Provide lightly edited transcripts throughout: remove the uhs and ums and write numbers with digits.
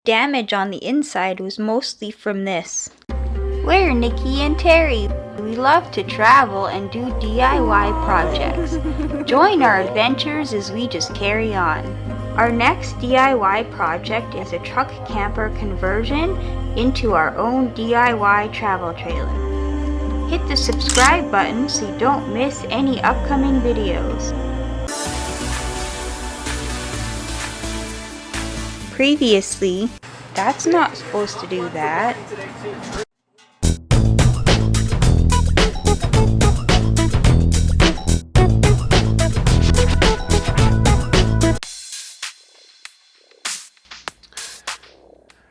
damage on the inside was mostly from this. We're Nikki and Terry. We love to travel and do DIY projects. Join our adventures as we just carry on. Our next DIY project is a truck camper conversion into our own DIY travel trailer. Hit the subscribe button so you don't miss any upcoming videos. Previously, that's not supposed to do that.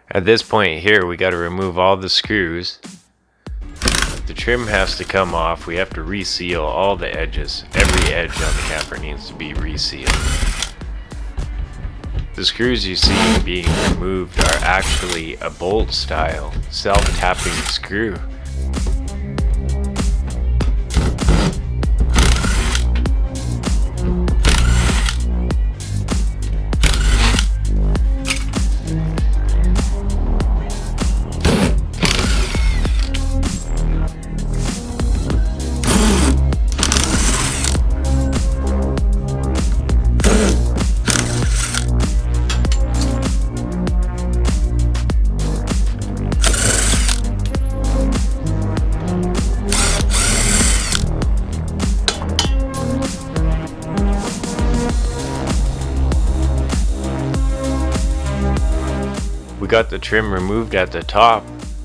At this point here, we got to remove all the screws. The trim has to come off. We have to reseal all the edges. Every edge on the camper needs to be resealed. The screws you see being removed are actually a bolt style self-tapping screw. We got the trim removed at the top.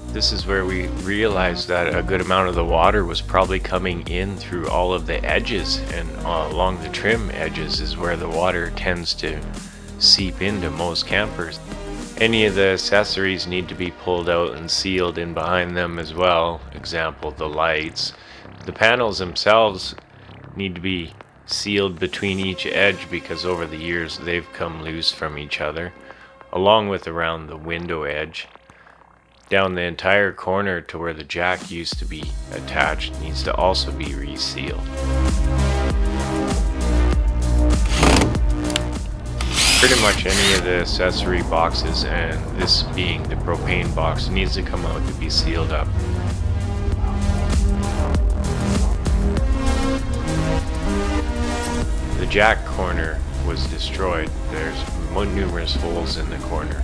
This is where we realized that a good amount of the water was probably coming in through all of the edges, and along the trim edges is where the water tends to seep into most campers. Any of the accessories need to be pulled out and sealed in behind them as well. Example, the lights. The panels themselves need to be sealed between each edge because over the years they've come loose from each other, along with around the window edge. Down the entire corner to where the jack used to be attached needs to also be resealed. Pretty much any of the accessory boxes, and this being the propane box, needs to come out to be sealed up. The jack corner was destroyed. There's numerous holes in the corner.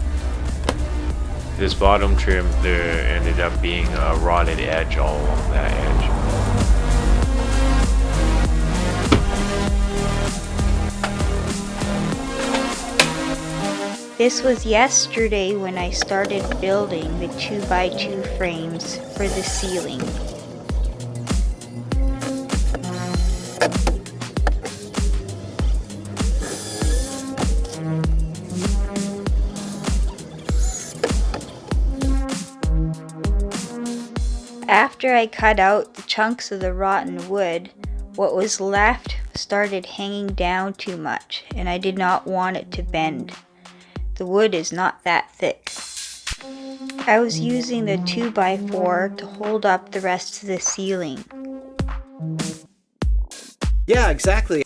This bottom trim, there ended up being a rotted edge all along that edge. This was yesterday when I started building the 2x2 frames for the ceiling. After I cut out the chunks of the rotten wood, what was left started hanging down too much, and I did not want it to bend. The wood is not that thick. I was using the 2x4 to hold up the rest of the ceiling. Yeah, exactly.